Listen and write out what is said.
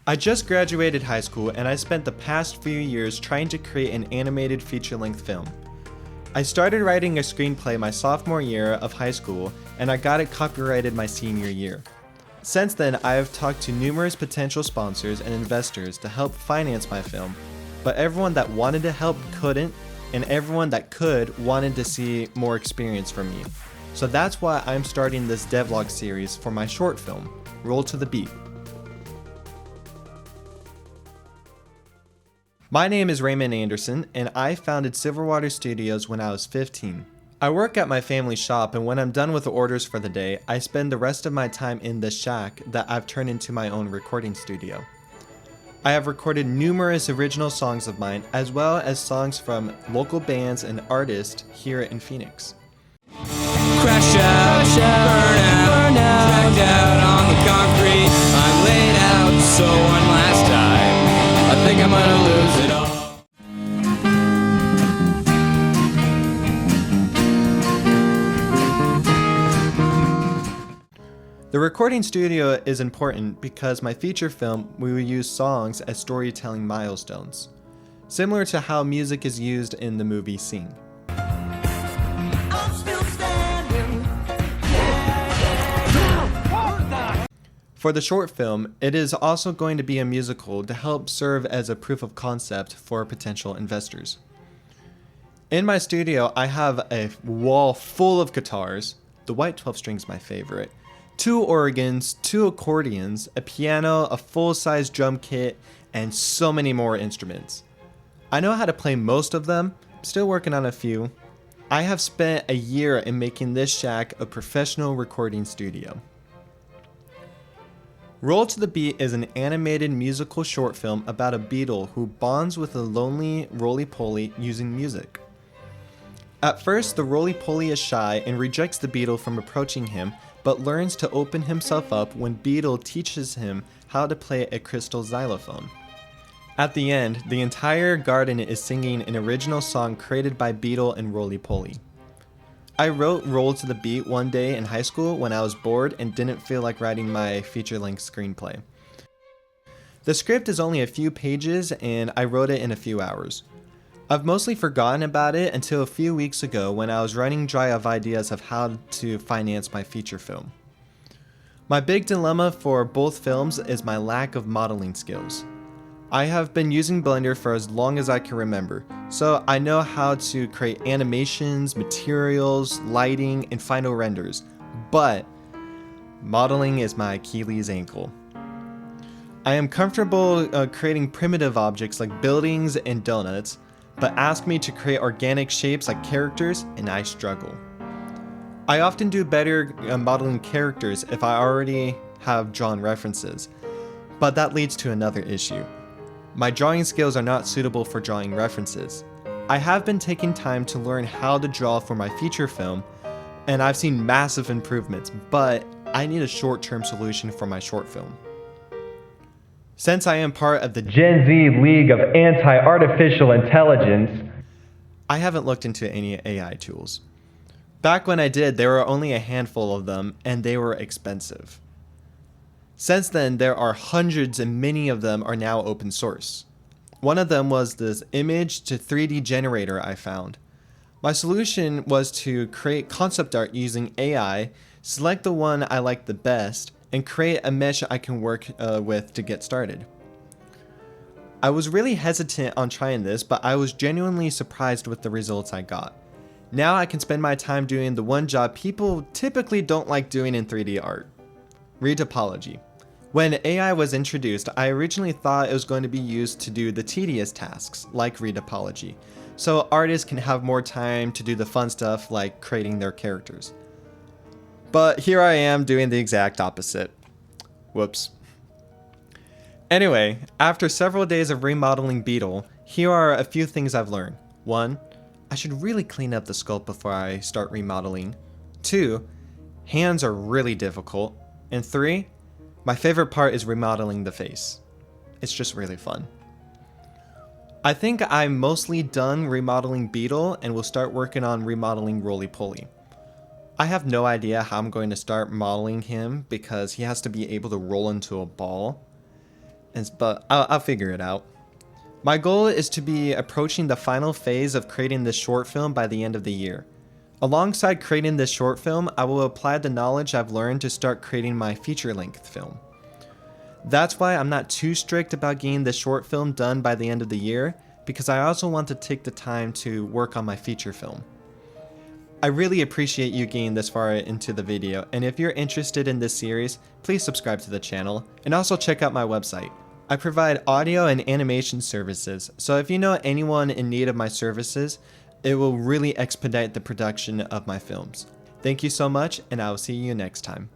I just graduated high school and I spent the past few years trying to create an animated feature-length film. I started writing a screenplay my sophomore year of high school and I got it copyrighted my senior year. Since then, I have talked to numerous potential sponsors and investors to help finance my film, but everyone that wanted to help couldn't, and everyone that could wanted to see more experience from me. So that's why I'm starting this DevLog series for my short film, Roll to the Beat. My name is Raymond Anderson, and I founded Silverwater Studios when I was 15. I work at my family shop, and when I'm done with the orders for the day, I spend the rest of my time in the shack that I've turned into my own recording studio. I have recorded numerous original songs of mine, as well as songs from local bands and artists here in Phoenix. Crash out, burn out, dragged out on the concrete. I'm laid out, so one last time, I think I'm gonna lose it all. The recording studio is important because my feature film, we will use songs as storytelling milestones, similar to how music is used in the movie Sing. For the short film, it is also going to be a musical to help serve as a proof of concept for potential investors. In my studio, I have a wall full of guitars. The white 12 string is my favorite. 2 organs, 2 accordions, a piano, a full-size drum kit, and so many more instruments. I know how to play most of them, still working on a few. I have spent a year in making this shack a professional recording studio. Roll to the Beat is an animated musical short film about a beetle who bonds with a lonely roly-poly using music. At first, the roly-poly is shy and rejects the beetle from approaching him, but learns to open himself up when Beetle teaches him how to play a crystal xylophone. At the end, the entire garden is singing an original song created by Beetle and Roly-Poly. I wrote Roll to the Beat one day in high school when I was bored and didn't feel like writing my feature-length screenplay. The script is only a few pages and I wrote it in a few hours. I've mostly forgotten about it until a few weeks ago when I was running dry of ideas of how to finance my feature film. My big dilemma for both films is my lack of modeling skills. I have been using Blender for as long as I can remember, so I know how to create animations, materials, lighting, and final renders, but modeling is my Achilles ankle. I am comfortable creating primitive objects like buildings and donuts, but ask me to create organic shapes like characters and I struggle. I often do better modeling characters if I already have drawn references, but that leads to another issue. My drawing skills are not suitable for drawing references. I have been taking time to learn how to draw for my feature film, and I've seen massive improvements, but I need a short-term solution for my short film. Since I am part of the Gen Z League of Anti-Artificial Intelligence, I haven't looked into any AI tools. Back when I did, there were only a handful of them, and they were expensive. Since then, there are hundreds and many of them are now open source. One of them was this image to 3D generator I found. My solution was to create concept art using AI, select the one I like the best, and create a mesh I can work with to get started. I was really hesitant on trying this, but I was genuinely surprised with the results I got. Now I can spend my time doing the one job people typically don't like doing in 3D art: retopology. When AI was introduced, I originally thought it was going to be used to do the tedious tasks, like retopology, so artists can have more time to do the fun stuff like creating their characters. But here I am doing the exact opposite. Whoops. Anyway, after several days of remodeling Beetle, here are a few things I've learned. 1. I should really clean up the sculpt before I start remodeling. 2. Hands are really difficult. And 3. My favorite part is remodeling the face. It's just really fun. I think I'm mostly done remodeling Beetle and will start working on remodeling Roly-Poly. I have no idea how I'm going to start modeling him because he has to be able to roll into a ball. but I'll figure it out. My goal is to be approaching the final phase of creating this short film by the end of the year. Alongside creating this short film, I will apply the knowledge I've learned to start creating my feature-length film. That's why I'm not too strict about getting this short film done by the end of the year, because I also want to take the time to work on my feature film. I really appreciate you getting this far into the video, and if you're interested in this series, please subscribe to the channel, and also check out my website. I provide audio and animation services, so if you know anyone in need of my services, it will really expedite the production of my films. Thank you so much, and I will see you next time.